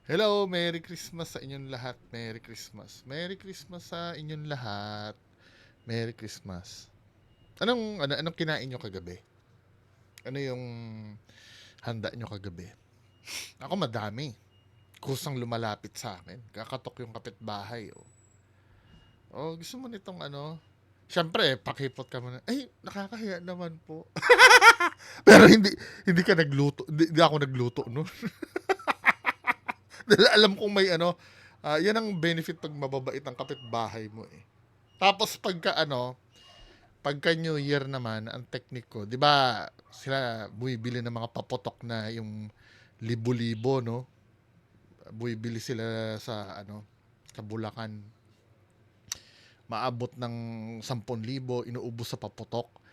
Hello, Merry Christmas sa inyong lahat. Merry Christmas. Merry Christmas sa inyong lahat. Merry Christmas. Anong kinain nyo kagabi? Ano yung handa nyo kagabi? Ako madami. Kusang lumalapit sa akin. Kakatok yung kapitbahay. Gusto mo nitong ano? Siyempre, pakipot ka muna. Ay, nakakahiya naman po. Pero hindi ka nagluto. Hindi ako nagluto, no? Dahil alam kong may ano, yan ang benefit pag mababait ang kapitbahay mo eh. Tapos pagka New Year naman, ang technique ko, 'di ba? Sila bumibili ng mga paputok na yung libo-libo, no? Bumibili sila sa Bulacan. Maabot ng 10,000 inuubos sa paputok.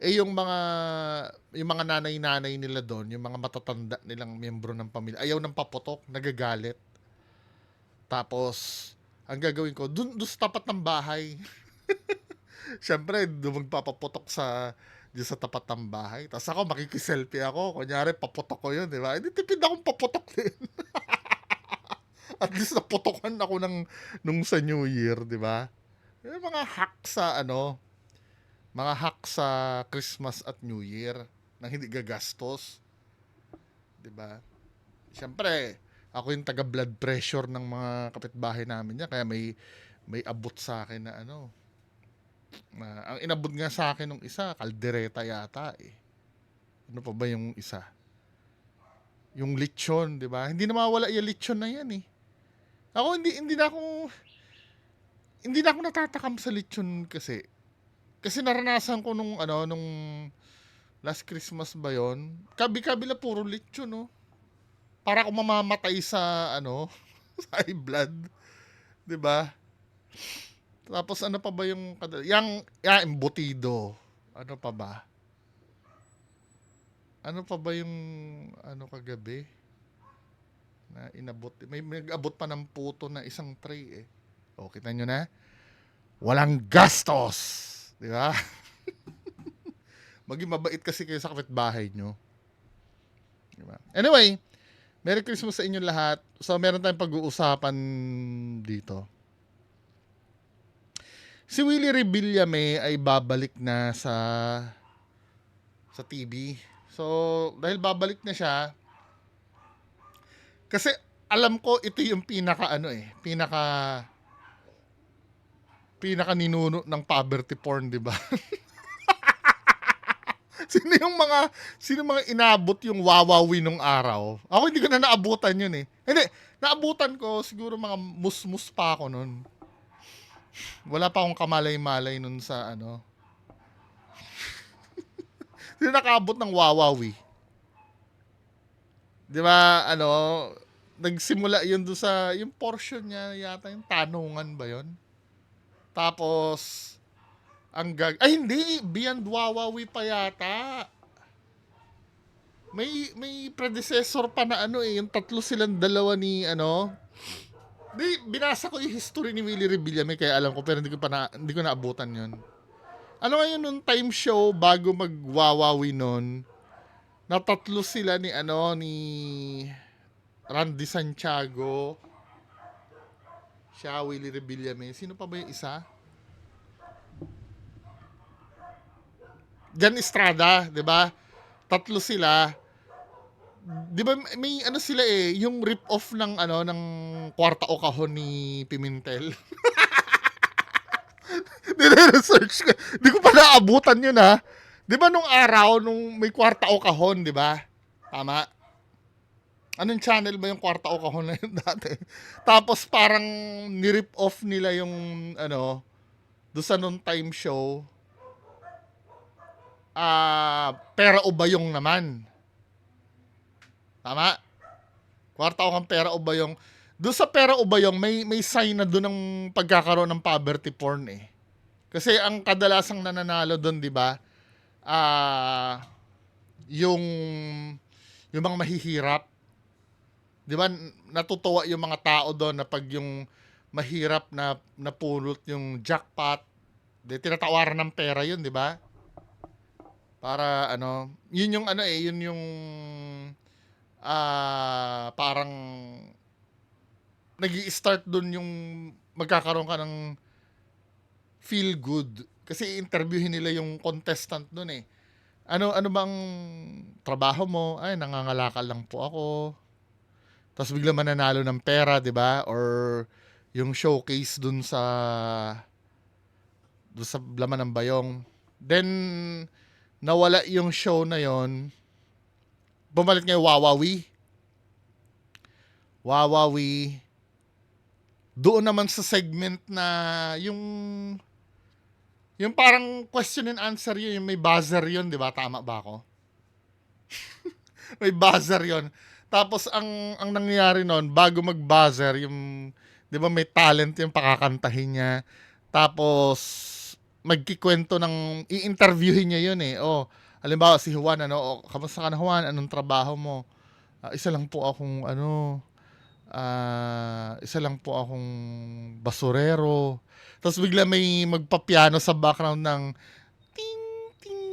Yung mga nanay-nanay nila doon, yung mga matatanda nilang miyembro ng pamilya, ayaw ng paputok, nagagalit. Tapos ang gagawin ko, dun sa tapat ng bahay. Siyempre, doon magpapaputok dyan sa tapat ng bahay. Tapos ako, makikiselfie ako. Kunyari, paputok ko yun, di ba? Hindi, tipid akong paputok din. At least naputokan ako nung sa New Year, di ba? Yung mga hack sa Christmas at New Year nang hindi gagastos, di ba? Siyempre, ako yung taga blood pressure ng mga kapitbahay namin niya, kaya may abot sa akin na ang inabot nga sa akin nung isa, kaldereta yata eh. Ano pa ba yung isa? Yung lechon, 'di ba? Hindi na mawala yung lechon na 'yan eh. Ako hindi na ako natatakam sa lechon kasi. Kasi naranasan ko nung last Christmas ba 'yon? Kabi-kabila puro lechon, no. Para ako mamamatay sa sa high blood, 'di ba? Tapos ano pa ba yung embutido? Ano pa ba? Ano pa ba yung kagabi na inabot? May nag-abot pa ng puto na isang tray eh. O, kita nyo na? Walang gastos! Di ba? Maging mabait kasi kayo sa kapitbahay nyo. Di ba? Anyway, Merry Christmas sa inyong lahat. So, meron tayong pag-uusapan dito. Si Willie Revillame ay babalik na sa TV. So, dahil babalik na siya, kasi alam ko ito yung pinaka ninuno ng poverty porn, 'di ba? Sino mga inabot yung wawawi nung araw? Ako hindi ko na naabutan yun eh. Hindi, naabutan ko siguro mga musmus pa ako nun. Wala pa akong kamalay-malay nun sa Sino nakaabot ng wawawi? 'Di ba nagsimula yun doon sa yung portion niya yata yung tanungan ba yun? Tapos ay hindi, Beyond Wawawi pa yata. May predecessor pa na yung tatlo silang dalawa ni binasa ko yung history ni Willie Revillame kaya alam ko pero hindi ko naabutan 'yon. Ano ngayon nung time show bago magwawawi noon, na tatlo sila ni Randy Santiago, siya Willie Revillame, sino pa ba yung isa? Jan Estrada, 'di ba? Tatlo sila. 'Di ba may sila eh, yung rip off ng Kwarta o Kahon ni Pimentel. Nire-research ko. Di ko pa naabutan yun ha. Di ba nung araw, nung may Kwarta o Kahon, di ba? Tama? Anong channel ba yung Kwarta o Kahon na yun dati? Tapos parang nirip off nila yung doon sa nung time show, Pera o Bayong naman. Tama? Kwarta o kang Pera o Bayong. Doon sa Pera o Bayong, may sign na doon ng pagkakaroon ng poverty porn eh. Kasi ang kadalasang nananalo doon, 'di ba? Ah, yung mga mahihirap, 'di ba? Natutuwa yung mga tao doon na pag yung mahirap na napulot yung jackpot, tinatawaran ng pera 'yun, 'di ba? Para yun yung parang nag-i-start dun yung magkakaroon ka ng feel good. Kasi i-interviewin nila yung contestant dun eh. Ano bang trabaho mo? Ay, nangangalakal lang po ako. Tapos bigla mananalo ng pera, 'di ba? Or yung showcase dun sa laman ng bayong. Then nawala yung show na yon. Bumalik nga yung Wawawi. Wawawi. Doon naman sa segment na yung parang question and answer yun, yung may buzzer yun, 'di ba? Tama ba ako? May buzzer yon. Tapos ang nangyayari noon, bago mag-buzzer, yung 'di ba may talent yung pakakantahin niya. Tapos magkikwento ng i-interviewin niya yun eh. Oh, halimbawa si Juan ano, oh, kamusta ka na Juan? Anong trabaho mo? Isa lang po akong isa lang po akong basurero. Tapos bigla may magpapiano sa background ng ting ting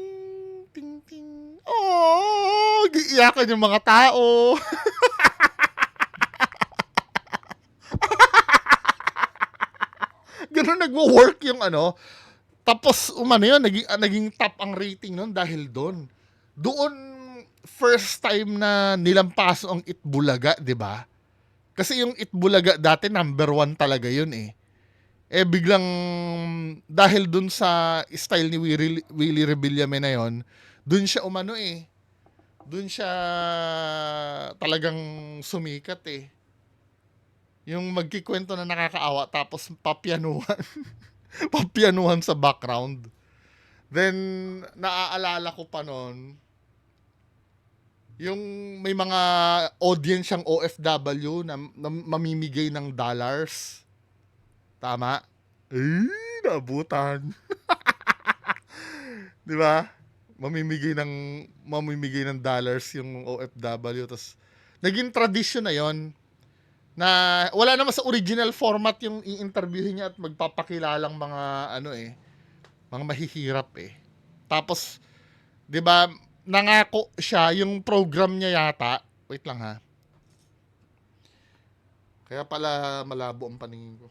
ting ting. Oh, giiyakan yung mga tao. Ganun nagwo-work yung ano. Tapos yun, naging top ang rating nun dahil doon. Doon first time na nilampas ang Itbulaga, 'di ba? Kasi yung Itbulaga dati number one talaga yun eh. Biglang dahil dun sa style ni Willie Rebillame na yon, dun siya umano eh. Dun siya talagang sumikat eh. Yung magkikwento na nakakaawa tapos papianuhan. Papianuhan sa background. Then, naaalala ko pa noon, yung may mga audience siyang OFW na mamimigay ng dollars. Tama? Nabutan. 'Di ba? Mamimigay ng dollars yung OFW, tapos naging tradition na 'yon na wala naman sa original format yung i-interviewin niya at magpapakilalang mga mga mahihirap eh. Tapos 'di ba, nangako siya yung program niya yata. Wait lang ha. Kaya pala malabo ang paningin ko.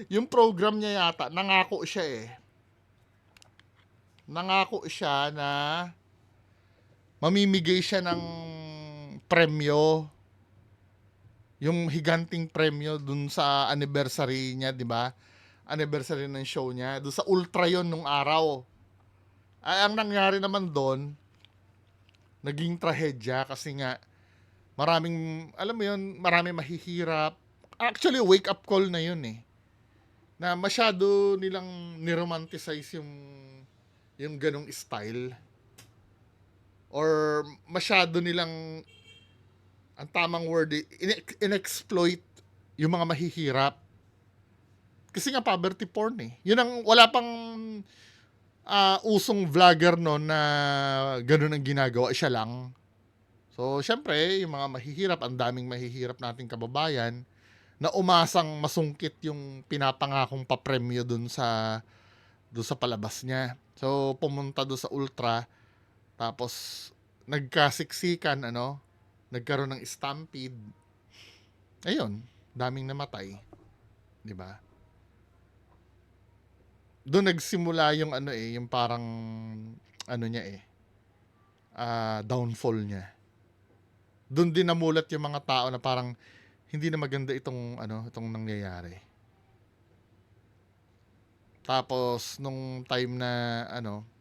Yung program niya yata, nangako siya eh. Nangako siya na mamimigay siya ng premyo. Yung higanting premyo dun sa anniversary niya, 'di ba? Anniversary ng show niya. Dun sa Ultra yon nung araw. Ang nangyari naman doon, naging trahedya kasi nga alam mo yun, maraming mahihirap. Actually, wake up call na yun eh. Na masyado nilang niromanticize yung ganong style. Or masyado nilang, ang tamang word, in-exploit yung mga mahihirap. Kasi nga poverty porn eh. Yun ang wala pang usong vlogger no na ganun ang ginagawa, siya lang. So, syempre, yung mga mahihirap, ang daming mahihirap nating kababayan na umasang masungkit yung pinapangakong papremyo dun sa palabas niya. So, pumunta doon sa Ultra, tapos nagkasiksikan, nagkaroon ng stampede. Ayun, daming namatay. 'Di ba? Doon nagsimula yung yung parang niya downfall niya. Doon din namulat yung mga tao na parang hindi na maganda itong nangyayari. Tapos nung time na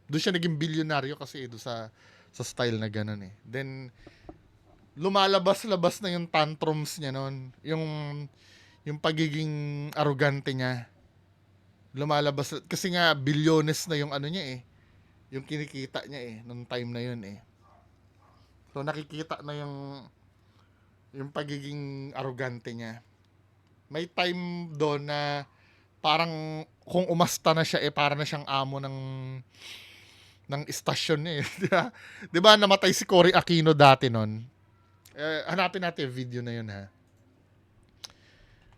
doon siya naging bilyonaryo kasi doon sa style na ganun eh. Then lumalabas-labas na yung tantrums niya noon, yung pagiging arrogante niya. Lumalabas kasi nga bilyones na yung niya eh. Yung kinikita niya eh nung time na yun eh. So nakikita na yung pagiging arrogante niya. May time doon na parang kung umasta na siya para na siyang amo ng istasyon niya eh. 'Di ba namatay si Cory Aquino dati noon? Hanapin natin yung video na yun ha.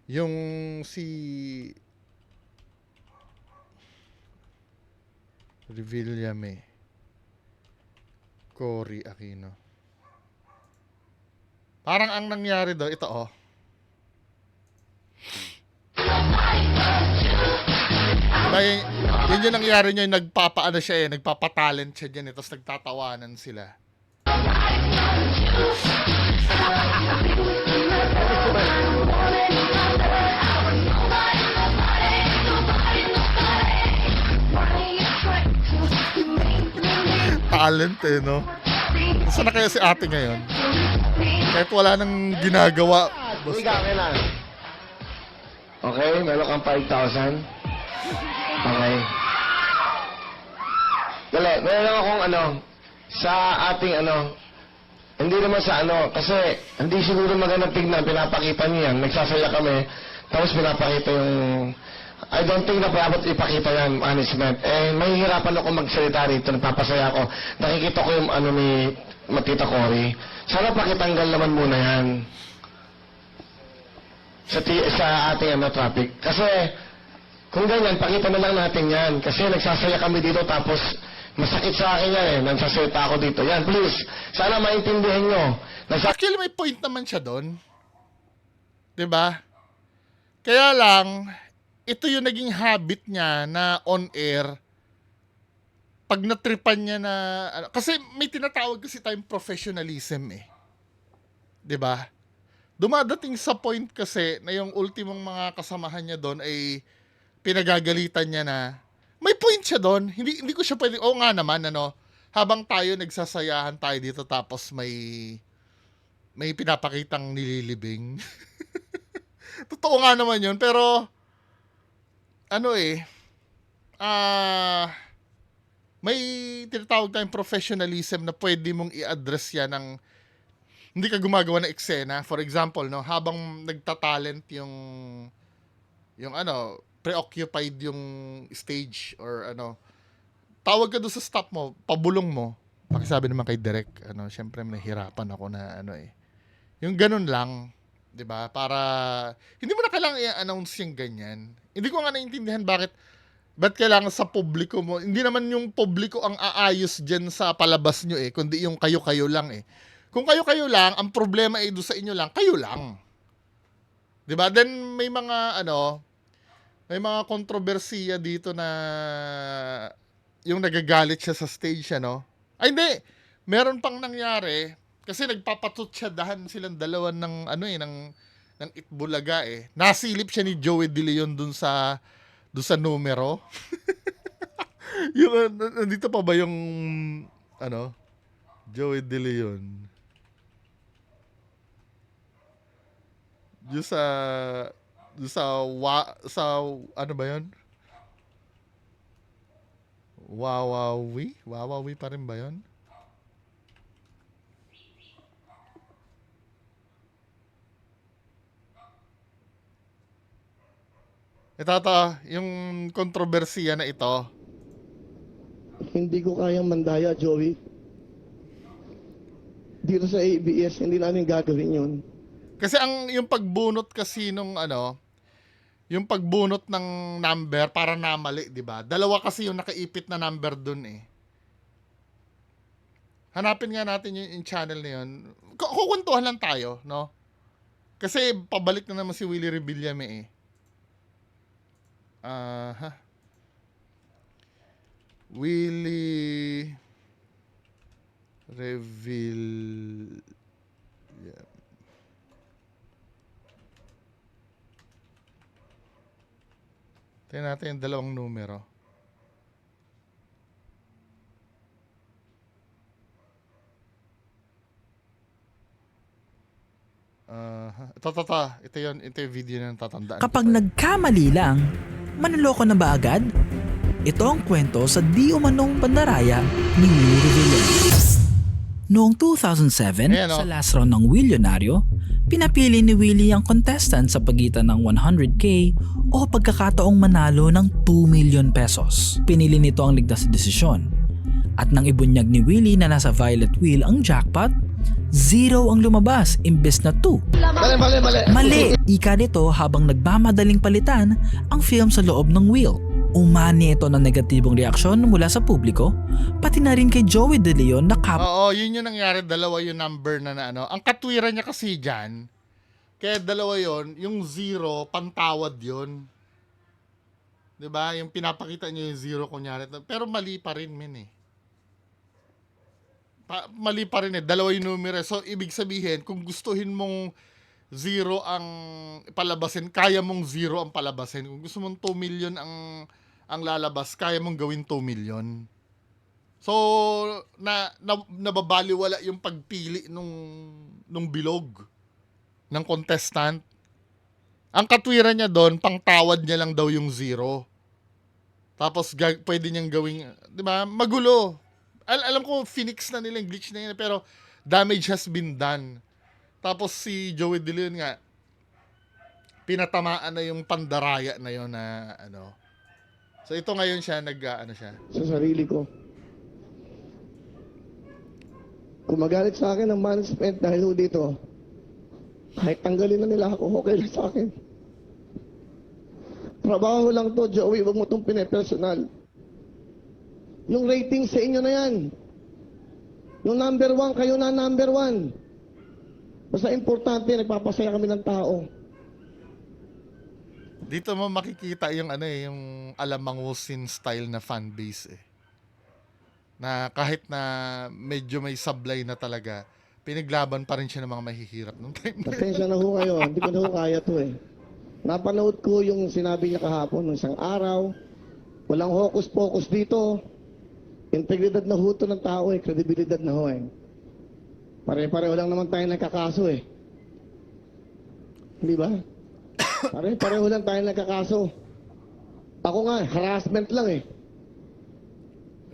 Yung si Revillame, Cory Aquino. Parang ang nangyari daw, ito Diba, yun yung nangyari niya, yung nagpapaano siya nagpapatalent siya dyan, tapos nagtatawanan sila. Talent no? Saan na kaya si ate ngayon? Kahit wala nang ginagawa. Sige, okay lang. Okay, meron kang 5,000. Okay. Dali, meron akong sa ating hindi naman sa kasi hindi siguro magandang tignan, pinapakita niyo yan. Nagsasaya kami, tapos pinapakita yung, I don't think na dapat ipakita yan, management. Mahihirapan ako magsalita rito, nagpapasaya ako. Nakikita ko yung ni Matita Cory. Sana pakitanggal naman muna yan. Sa ating traffic. Kasi, kung ganyan, pakita na lang natin yan. Kasi nagsasaya kami dito, tapos masakit sa akin yan Nagsasalita ako dito. Yan, please. Sana maintindihan nyo. Actually, may point naman siya doon. 'Di ba? Kaya lang, ito yung naging habit niya na on air. Pag natripan niya na, kasi may tinatawag kasi tayong professionalism 'Di ba? Dumadating sa point kasi na yung ultimong mga kasamahan niya doon ay pinagagalitan niya na may point siya doon. Hindi ko siya pwede, nga naman, habang tayo nagsasayahan tayo dito tapos may pinapakitang nililibing. Totoo nga naman yun, pero may tinatawag tayong professionalism na pwede mong i-address yan ng hindi ka gumagawa ng eksena. For example, habang nagtatalent yung preoccupied yung stage or tawag ka doon sa staff mo, pabulong mo. Pakisabi naman kay Direk, syempre nahihirapan ako na yung ganun lang, 'di ba? Para hindi mo na kailangan i-announce yung ganyan. Hindi ko nga naiintindihan ba't kailangan sa publiko mo. Hindi naman yung publiko ang aayos diyan sa palabas nyo kundi yung kayo-kayo lang Kung kayo-kayo lang, ang problema ay doon sa inyo lang, kayo lang. 'Di ba? Then may mga may mga kontrobersiya dito na yung nagagalit siya sa stage Ay hindi, meron pang nangyari kasi nagpapatutsadahan silang dalawa ng ng Itbulaga Nasilip siya ni Joey De Leon dun sa numero. Yung nandito pa ba yung Joey De Leon? Yung sa ano ba yun? Wawawi? Wawawi pa rin ba yun? Ito, yung kontrobersiya na ito. Hindi ko kayang mandaya, Joey. Dito sa ABS, hindi namin gagawin yun. Kasi yung pagbunot kasi yung pagbunot ng number para namali, 'di ba? Dalawa kasi yung nakaipit na number dun Hanapin nga natin yung channel na yun. Kukwentuhan lang tayo, Kasi pabalik na naman si Willie Revillame Willie Revillame. Tingnan natin yung dalawang numero. Ito yun. Ito yung video na tatandaan. Kapag nagkamali lang, manloloko na ba agad? Ito ang kwento sa di umanong pandaraya ni Willie Revillame. Noong 2007, sa last round ng Willionario, pinapili ni Willie ang contestant sa pagitan ng 100k o pagkakataong manalo ng 2 million pesos. Pinili nito ang ligtas na desisyon. At nang ibunyag ni Willie na nasa violet wheel ang jackpot, 0 ang lumabas imbes na 2. Mali! Ika nito habang nagmamadaling palitan ang film sa loob ng wheel. Umani ito ng negatibong reaksyon mula sa publiko, pati na rin kay Joey De Leon na Oo, yun yung nangyari. Dalawa yung number na Ang katwiran niya kasi dyan, Kaya dalawa yon, yung zero, pantawad yon. 'Di ba? Yung pinapakita niyo yung zero kunyari. Pero mali pa rin, men eh. Mali pa rin eh. Dalawa yung numero. So, ibig sabihin, kung gustuhin mong zero ang palabasin, kaya mong zero ang palabasin. Kung gusto mong 2 million ang lalabas, kaya mong gawin 2 million. So, nababaliwala yung pagpili nung bilog ng contestant. Ang katwiran niya doon, pangtawad niya lang daw yung zero. Tapos pwede niyang gawing, 'di ba? Magulo. Alam ko Phoenix na nila, glitch na yun, pero damage has been done. Tapos si Joey De Leon nga, pinatamaan na yung pandaraya na yon na ano. So ito ngayon siya ano siya. Sa sarili ko. Kung magalit sa akin ang management dahil ho dito, kahit tanggalin na nila ako, okay lang sa akin. Trabaho lang to, Joey, wag mo itong pine-personal. Yung rating sa inyo na yan. Yung number 1, kayo na number 1. Basta importante, nagpapasaya kami ng tao. Dito mo makikita yung ano eh, yung Alamangusin style na fan base eh. Na kahit na medyo may sablay na talaga, pinaglaban pa rin siya ng mga mahihirap nung time na yun. Pasensya na ho kayo, hindi ko na ho kaya to eh. Napanood ko yung sinabi niya kahapon ng isang araw. Walang hocus-pocus dito. Integridad na ho to ng tao eh, kredibilidad na ho eh. Pare-pareho lang naman tayo nagkakaso eh. Di ba? Pare-pareho lang tayo nagkakaso. Ako nga, harassment lang eh.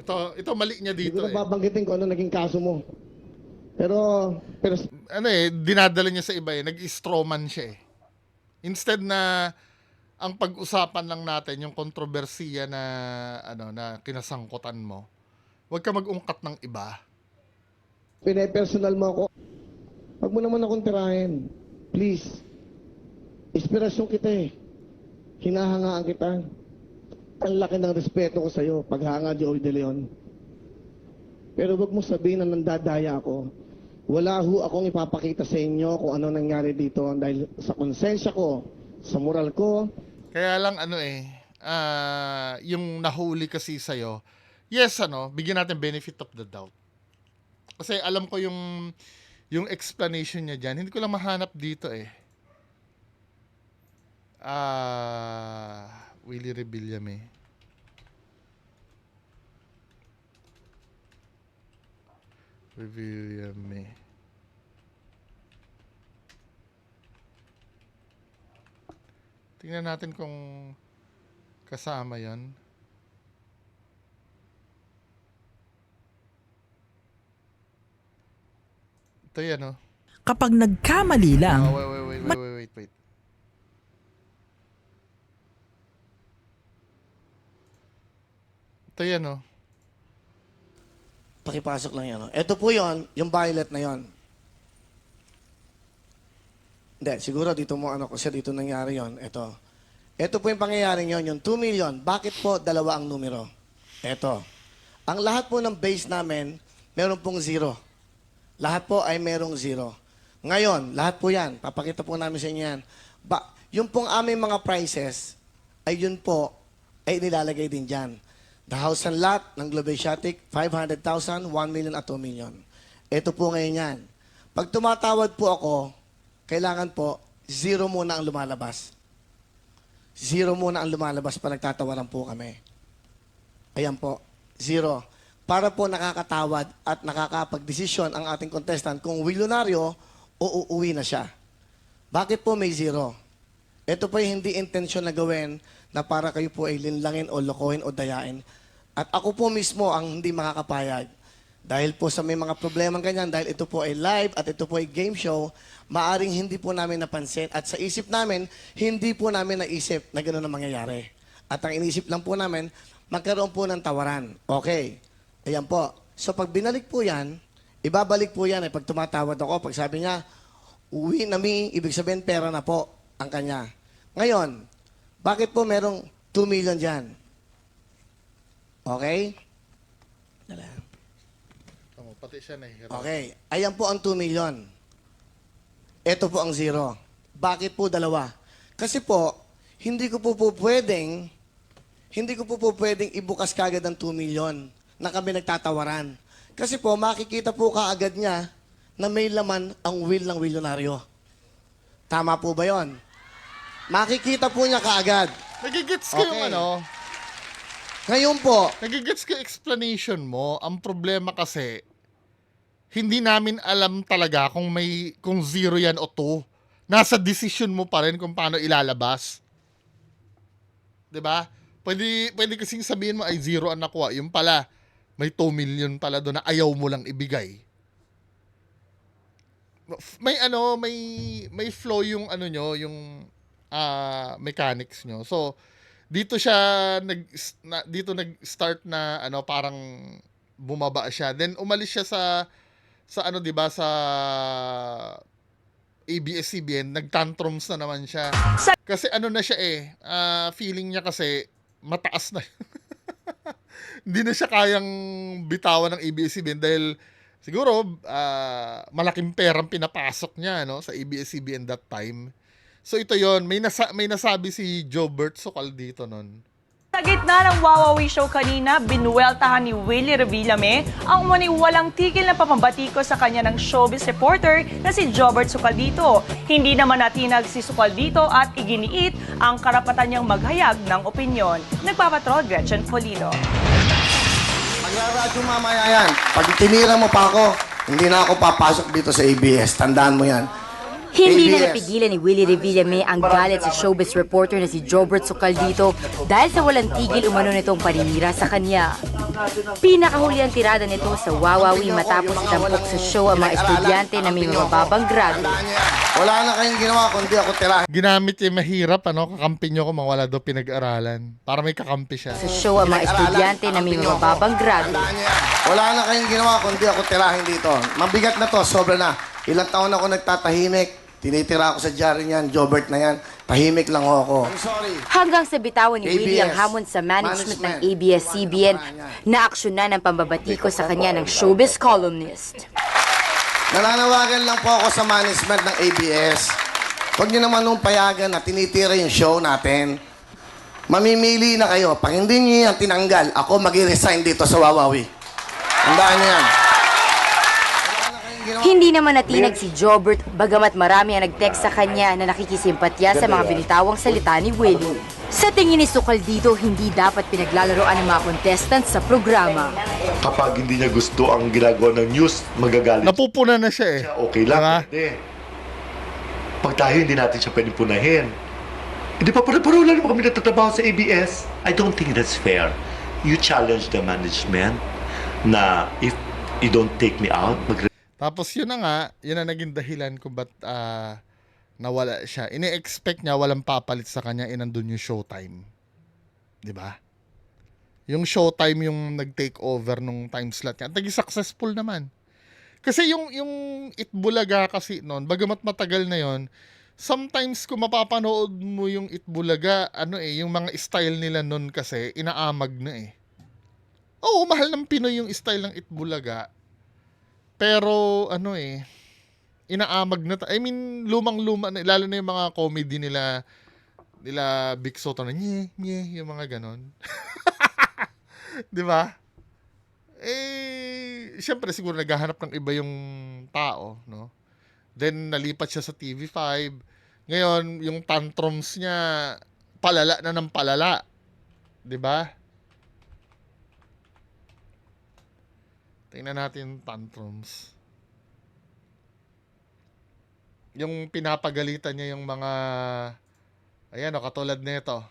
Ito mali niya Hindi dito ko na eh. babanggitin kung ano naging kaso mo. Pero Ano eh, dinadala niya sa iba eh, nag-strawman siya eh. Instead na ang pag-usapan lang natin yung kontrobersiya na ano na kinasangkutan mo, huwag ka mag-ungkat ng iba. pine-personal mo ako. Huwag mo naman akong tirahin. Please. Inspirasyon kita eh. Hinahangaan kita. Ang laki ng respeto ko sa'yo, paghanga Joey De Leon. Pero huwag mo sabihin na nandadaya ako. Wala ho akong ipapakita sa inyo kung ano nangyari dito dahil sa konsensya ko, sa moral ko. Kaya lang ano eh, yung nahuli kasi sa'yo, yes ano, bigyan natin benefit of the doubt. Kasi alam ko yung explanation niya dyan, hindi ko lang mahanap dito eh. Willie Rebillame. Rebillame. Tingnan natin kung kasama yon. Ito yan, oh. Kapag nagkamali lang, Wait. Ito yan, oh. Pakipasok lang yan. No? Ito po yon, yung violet na yon. Hindi, siguro dito mo ano kasi dito nangyari yon. Ito po yung pangyayari yon, yung 2 million. Bakit po dalawa ang numero? Ito. Ang lahat po ng base namin, meron pong 0. Lahat po ay merong 0. Ngayon, lahat po yan. Papakita po namin sa inyo yan. Yung pong aming mga prices, ay yun po, ay nilalagay din dyan. The house and lot ng Globasiatic, 500,000, 1 million at 2 million. Ito po ngayon yan. Pag tumatawad po ako, kailangan po, 0 muna ang lumalabas. 0 muna ang lumalabas pa nagtatawaran po kami. Ayan po, 0. Para po nakakatawad at nakakapag-desisyon ang ating contestant kung willonaryo o uuwi na siya. Bakit po may 0? Ito po yung hindi intensyon na gawin na para kayo po ay linlangin o lokohin o dayain. At ako po mismo ang hindi makakapayag. Dahil po sa may mga problemang ganyan, dahil ito po ay live at ito po ay game show, maaring hindi po namin napansin. At sa isip namin, hindi po namin naisip na gano'n ang mangyayari. At ang inisip lang po namin, magkaroon po ng tawaran. Okay. Ayan po. So pag binalik po yan, ibabalik po yan. Pag tumatawad ako, pag sabi niya, uwi na mi, ibig sabihin pera na po ang kanya. Ngayon, bakit po merong 2 million dyan? Okay? Dala. Pati siya nahihirap. Okay. Ayan po ang 2 million. Ito po ang 0. Bakit po dalawa? Kasi po, hindi ko po pwedeng ibukas kagad ang 2 million na kami nagtatawaran. Kasi po, makikita po kaagad niya na may laman ang will ng milyonaryo. Tama po ba yon? Makikita po niya kaagad. Nagigets ko yung Okay. ano, Ngayon po, nagigets ko yung explanation mo. Ang problema kasi, hindi namin alam talaga kung 0 yan o 2. Nasa decision mo pa rin kung paano ilalabas. 'Di ba? Pwede kasing sabihin mo ay 0 ang nakuha. Yung pala, may 2 million pala doon na ayaw mo lang ibigay. May flow yung ano nyo, yung mechanics nyo. So, dito nag-start na ano, parang bumaba siya. Then umalis siya sa ano, 'di ba, sa ABS-CBN, nag-tantrums na naman siya. Kasi ano na siya feeling niya kasi mataas na. Hindi na siya kayang bitawan ng ABS-CBN dahil siguro malaking perang pinapasok niya, no, sa ABS-CBN that time. So ito yon, may nasabi si Jobert Sokal dito nun. Sa gitna ng Wawawi Show kanina, binuweltahan ni Willie Revillame ang walang tigil na pamambatiko sa kanya ng showbiz reporter na si Jobert Socaldito. Hindi naman natinag si Socaldito at iginiit ang karapatan niyang maghayag ng opinyon. Nagpapatrol, Gretchen Polino. magraradyo mamaya yan. Pag tinira mo pa ako, hindi na ako papasok dito sa ABS. Tandaan mo yan. Hindi ABS. na napigilan ni Willie Revillame ang galit sa showbiz reporter na si Jobert Socaldito dahil sa walang tigil umano nitong paninira sa kanya. Pinakahuli ang tirada nito sa Wawawi matapos itampok sa show ang mga estudyante na may mababang grado. Wala na kayong ginawa kundi ako tirahin. Ginamit yung mahirap, ano, kakampi nyo ko mawala daw pinag-aralan. Para may kakampi siya. Sa show ang mga estudyante na may mababang grado. Wala na kayong ginawa kundi ako tirahin dito. Mabigat na to, sobra na. Ilang taon ako nagtatahimik. Tinitira ako sa diary niyan, Jobert na yan. Tahimik lang ako. I'm sorry. Hanggang sa bitawan ni Willie ang ABS. hamon sa management ng ABS-CBN na aksyonan ang pambabatiko sa kanya ng showbiz columnist. Nananawagan lang po ako sa management ng ABS. Huwag niyo naman nung payagan na tinitira yung show natin. Mamimili na kayo. Pag hindi niyo yan tinanggal, ako mag-resign dito sa Wawawi. Tandaan niyo yan. Hindi naman natinag si Jobert bagamat marami ang nag-text sa kanya na nakikisimpatya sa mga binitawang salita ni Willie. Sa tingin ni Socaldito, hindi dapat pinaglalaroan ng mga contestants sa programa. Kapag hindi niya gusto ang ginagawa ng news, magagalit Napupuna na siya siya. Okay lang. Diba? Hindi. Pag tayo, hindi natin siya pwedeng punahin. Hindi pa pare-pareho kami nagtatrabaho sa ABS. I don't think that's fair. You challenge the management na if you don't take me out, Tapos yun na nga, yun na naging dahilan kung ba't nawala siya. Ine-expect niya walang papalit sa kanya, nandun yung showtime. 'Di ba? Yung showtime yung nag-take over nung time slot niya. At naging successful naman. Kasi yung Itbulaga kasi noon, bagamat matagal na yon, sometimes kung mapapanood mo yung Itbulaga, yung mga style nila noon kasi, inaamag na . Oo, mahal ng Pinoy yung style ng Itbulaga. Pero inaamag na. I mean, lumang-luma na, lalo na yung mga comedy nila Big Soto na nye, yung mga ganon. 'Di ba? Syempre siguro naghahanap ng iba yung tao, no? Then nalipat siya sa TV5. Ngayon, yung tantrums niya palala na ng palala. 'Di ba? Tingnan natin yung tantrums. Yung pinapagalitan niya yung mga katulad nito.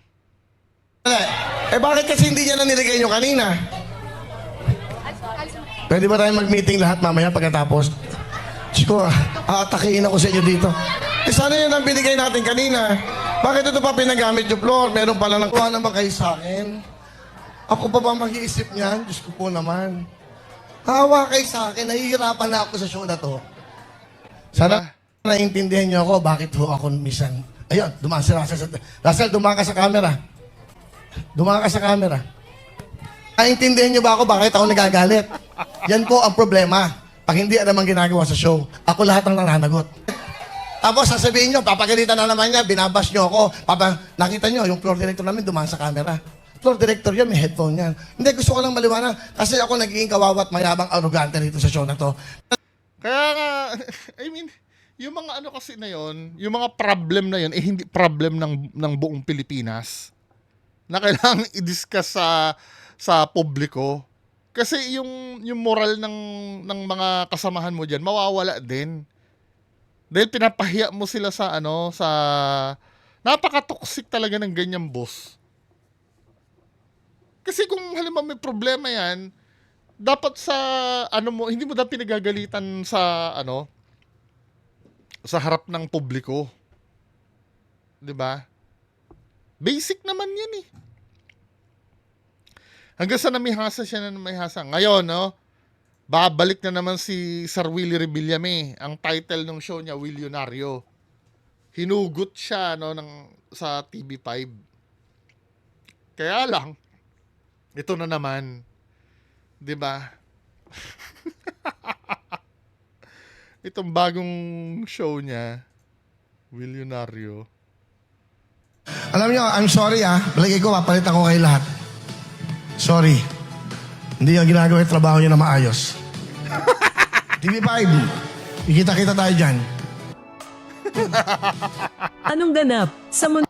Bakit kasi hindi niya na nilagay nyo kanina? Pwede ba tayo mag-meeting lahat mamaya pagkatapos? Siguro, aatakiin ako sa inyo dito. Sana yun ang binigay natin kanina. Bakit ito pa pinagamit yung floor? Meron pala ng kuha naman kayo sa akin. Ako pa ba mag-iisip niyan? Diyos ko po naman. Hawa kayo sa akin. Nahihirapan na ako sa show na to. Sana naiintindihan niyo ako bakit ho ako minsan. Ayun, dumaan si Russell. Russell, dumaan ka sa camera. Dumaan ka sa camera. Naiintindihan niyo ba ako bakit ako nagagalit? Yan po ang problema. Pag hindi alam ang ginagawa sa show, ako lahat ang nananagot. Tapos sasabihin nyo, papagalitan na naman niya, binabash nyo ako. Nakita nyo, yung floor director namin dumaan sa camera. Floor director yan, may headphone yan. Hindi, gusto ko lang maliwanag. Kasi ako nagiging kawawa at mayabang arrogante rito sa show na to. Kaya nga, I mean, yung mga ano kasi na yon, yung mga problem na yon, eh hindi problem ng buong Pilipinas na kailangang i-discuss sa publiko. Kasi yung moral ng mga kasamahan mo diyan mawawala din. Dahil pinapahiya mo sila sa napaka-toxic talaga ng ganyang boss. Kasi kung halimbawa may problema yan, dapat sa hindi mo dapat pinagagalitan sa sa harap ng publiko. 'Di ba? Basic naman 'yan eh. Hanggang sa namihasa siya na namihasa. Ngayon, babalik na naman si Sir Willie Revillame. Ang title ng show niya, Willionario. Hinugot siya sa TV5. Kaya lang, ito na naman, 'di ba? Itong bagong show niya, Willionario. Alam nyo, I'm sorry Balagay ko, papalitan ko kayo lahat. Sorry. Hindi yung ginagawa yung trabaho nyo na maayos. TV5, ikita-kita tayo dyan. Anong ganap sa mundo?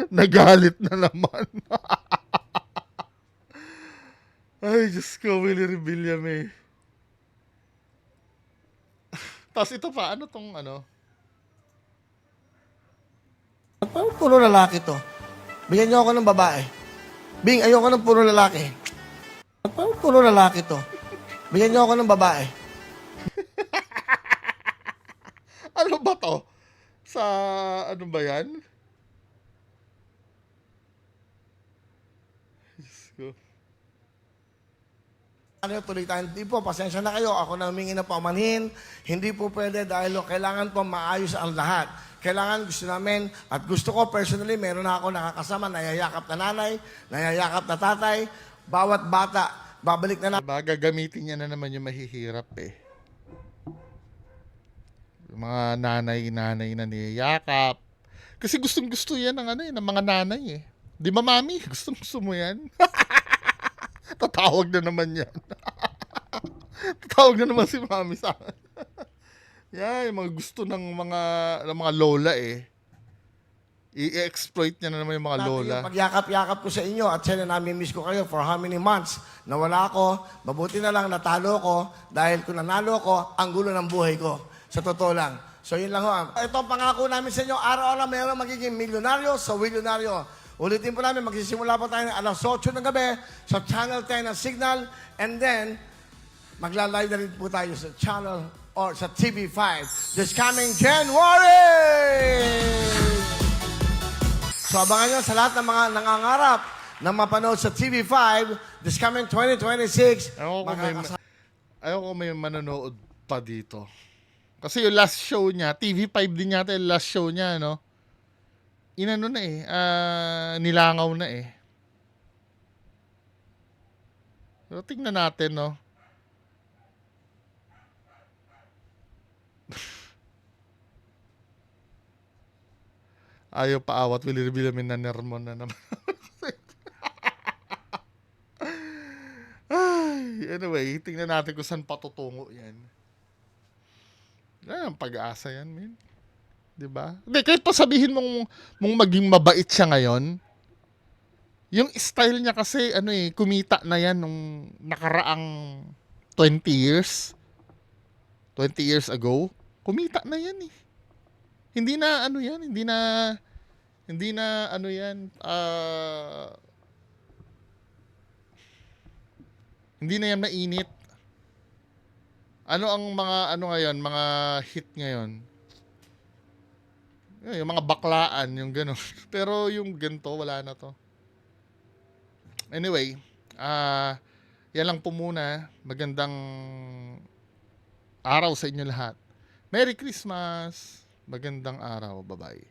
Nagalit na naman. Ay, Diyos ko, Willie Revillame. Tapos ito pa, Parang puro lalaki to. Bigyan niyo ako ng babae. Bing, ayoko ng puro lalaki. Parang puro lalaki to. Bigyan niyo ako ng babae. Ano ba to? Sa ano ba yan? Diyos ko. Tuloy tayo. Hindi po, pasensya na kayo. Ako na humingi na paumanhin. Hindi po pwede dahil kailangan po maayos ang lahat. Kailangan gusto namin at gusto ko personally, meron na ako nakakasama, nayayakap na nanay, nayayakap na tatay, bawat bata, babalik na Diba, gagamitin niya na naman yung mahihirap eh. Yung mga nanay na niyayakap. Kasi gustong-gusto yan ng mga nanay eh. Di ba, mami? Gustong-gusto mo yan? Tatawag na naman yan. Tatawag na naman si mami sa akin. Yan, yung mga gusto ng mga lola eh. I-exploit niya na naman yung mga lola. Yung pagyakap-yakap ko sa inyo at sana nami-miss ko kayo for how many months. Nawala ako, mabuti na lang natalo ko dahil kung nanalo ko, ang gulo ng buhay ko. Sa totoo lang. So yun lang ho. Ito ang pangako namin sa inyo, araw-araw mayroon magiging milyonaryo sa Willionario. Ulitin po namin, magsisimula po tayo ng alas 8 ng gabi sa Channel 10 ng Signal and then magla-live na rin po tayo sa Channel or sa TV5 this coming January! So abangan nyo sa lahat ng mga nangangarap na mapanood sa TV5 this coming 2026. Ayaw ko may manonood pa dito. Kasi yung last show niya, TV5 din yata yung last show niya, inano na eh, nilangaw na eh. So tingnan natin, Ayaw pa awat, Willie Revillame na Nermon na naman. Anyway, tingnan natin kung saan patutungo yan. Yan, pag-asa yan, man. Diba? Hindi, kahit pa sabihin mong maging mabait siya ngayon, yung style niya kasi, kumita na yan nung nakaraang 20 years. 20 years ago. Kumita na yan eh. Hindi na yan mainit. Ano ang mga ngayon, mga hit ngayon? Yung mga baklaan, yung gano'n. Pero yung ganito, wala na to. Anyway, yan lang po muna. Magandang araw sa inyo lahat. Merry Christmas! Magandang araw. Bye-bye.